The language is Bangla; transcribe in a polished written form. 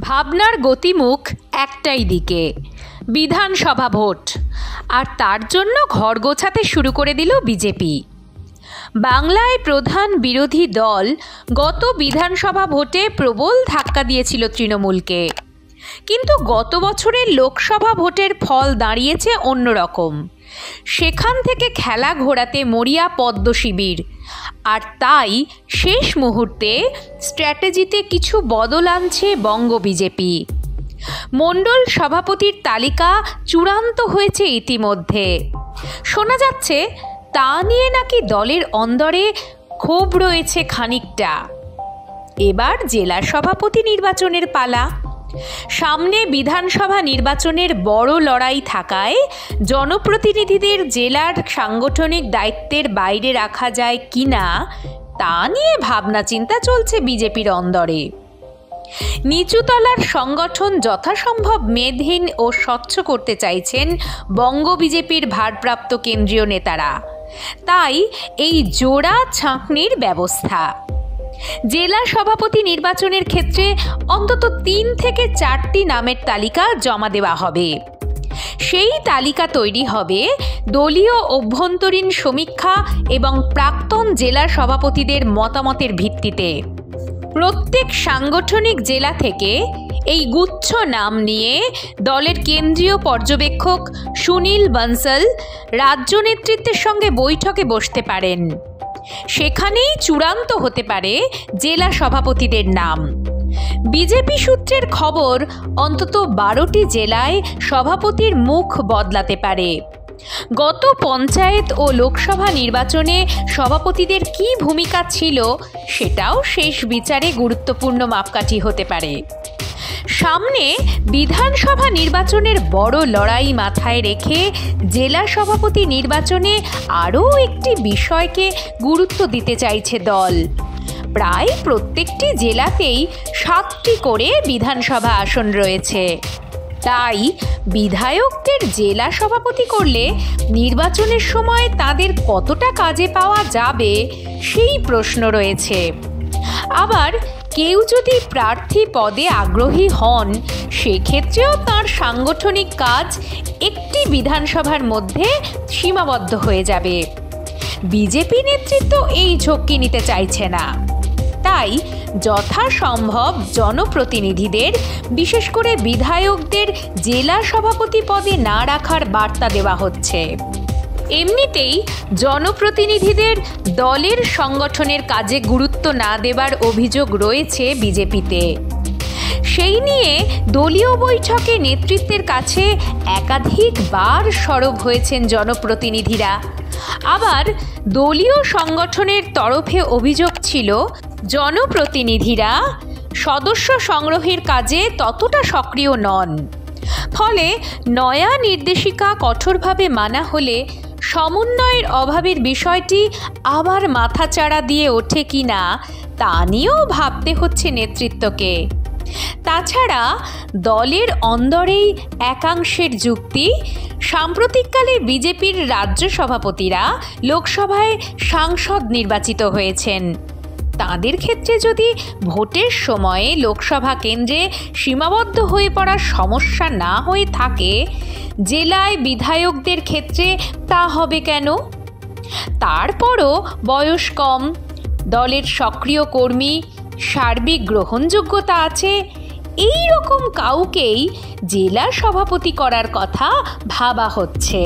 ভাবনার গতিমুখ একটাই দিকে, বিধানসভা ভোট। আর তার জন্য ঘর গোছাতে শুরু করে দিল বিজেপি। বাংলায় প্রধান বিরোধী দল গত বিধানসভা ভোটে প্রবল ধাক্কা দিয়েছিল তৃণমূলকে, কিন্তু গত বছরের লোকসভা ভোটের ফল দাঁড়িয়েছে অন্যরকম। সেখান থেকে খেলা ঘোরাতে মরিয়া পদ্ম শিবির, আর তাই শেষ মুহূর্তে স্ট্র্যাটেজিতে কিছু বদল আনছে বঙ্গ বিজেপি। মণ্ডল সভাপতির তালিকা চূড়ান্ত হয়েছে ইতিমধ্যে। শোনা যাচ্ছে তা নিয়ে নাকি দলের অন্দরে ক্ষোভ রয়েছে খানিকটা। এবার জেলা সভাপতি নির্বাচনের পালা। সামনে বিধানসভা নির্বাচনের বড় লড়াই থাকায় জনপ্রতিনিধিদের জেলার সাংগঠনিক দায়িত্বের বাইরে রাখা যায় কিনা তা নিয়ে ভাবনা চিন্তা চলছে বিজেপির অন্দরে। নিচুতলার সংগঠন যথাসম্ভব মেদহীন ও স্বচ্ছ করতে চাইছেন বঙ্গ বিজেপির ভারপ্রাপ্ত কেন্দ্রীয় নেতারা, তাই এই জোড়া ছাঁকনির ব্যবস্থা। জেলা সভাপতি নির্বাচনের ক্ষেত্রে অন্তত 3 থেকে 4টি নামের তালিকা জমা দেওয়া হবে। সেই তালিকা তৈরি হবে দলীয় অভ্যন্তরীণ সমীক্ষা এবং প্রাক্তন জেলা সভাপতিদের মতামতের ভিত্তিতে। প্রত্যেক সাংগঠনিক জেলা থেকে এই গুচ্ছ নাম নিয়ে দলের কেন্দ্রীয় পর্যবেক্ষক সুনীল বনসল রাজ্য নেতৃত্বের সঙ্গে বৈঠকে বসতে পারেন। সেখানেই চূড়ান্ত হতে পারে জেলা সভাপতিদের নাম। বিজেপি সূত্রের খবর, অন্তত 12টি জেলায় সভাপতির মুখ বদলাতে পারে। গত পঞ্চায়েত ও লোকসভা নির্বাচনে সভাপতিদের কী ভূমিকা ছিল সেটাও শেষ বিচারে গুরুত্বপূর্ণ মাপকাঠি হতে পারে। সামনে বিধানসভা নির্বাচনের বড় লড়াই মাথায় রেখে জেলা সভাপতি নির্বাচনে আরও একটি বিষয়কে গুরুত্ব দিতে চাইছে দল। প্রায় প্রত্যেকটি জেলাতেই 7টি করে বিধানসভা আসন রয়েছে, তাই বিধায়কদের জেলা সভাপতি করলে নির্বাচনের সময় তাদের কতটা কাজে পাওয়া যাবে সেই প্রশ্ন রয়েছে। আবার কেউ যদি প্রার্থী পদে আগ্রহী হন, সেক্ষেত্রেও তার সাংগঠনিক কাজ একটি বিধানসভার মধ্যে সীমাবদ্ধ হয়ে যাবে। বিজেপি নেতৃত্ব এই ঝক্কি নিতে চাইছে না, তাই যথাসম্ভব জনপ্রতিনিধিদের, বিশেষ করে বিধায়কদের জেলা সভাপতি পদে না রাখার বার্তা দেওয়া হচ্ছে। এমনিতেই জনপ্রতিনিধিদের দলের সংগঠনের কাজে গুরুত্ব না দেবার অভিযোগ রয়েছে বিজেপিতে। সেই নিয়ে দলীয় বৈঠকে নেতৃত্বের কাছে একাধিকবার সরব হয়েছেন জনপ্রতিনিধিরা। আবার দলীয় সংগঠনের তরফে অভিযোগ ছিল জনপ্রতিনিধিরা সদস্য সংগ্রহের কাজে ততটা সক্রিয় নন। ফলে নয়া নির্দেশিকা কঠোরভাবে মানা হলে সমন্বয়ের অভাবের বিষয়টি আবার মাথাচাড়া দিয়ে ওঠে কিনা তা নিয়েও ভাবতে হচ্ছে নেতৃত্বকে। তাছাড়া দলের অন্দরেই একাংশের যুক্তি, সাম্প্রতিককালে বিজেপির রাজ্য সভাপতিরা লোকসভায় সাংসদ নির্বাচিত হয়েছেন। তাদের ক্ষেত্রে যদি ভোটের সময়ে লোকসভা কেন্দ্রে সীমাবদ্ধ হয়ে পড়ার সমস্যা না হয়ে থাকে, জেলায় বিধায়কদের ক্ষেত্রে তা হবে কেন? তারপরও বয়স কম, দলের সক্রিয় কর্মী, সার্বিক গ্রহণযোগ্যতা আছে, এই রকম কাউকেই জেলা সভাপতি করার কথা ভাবা হচ্ছে।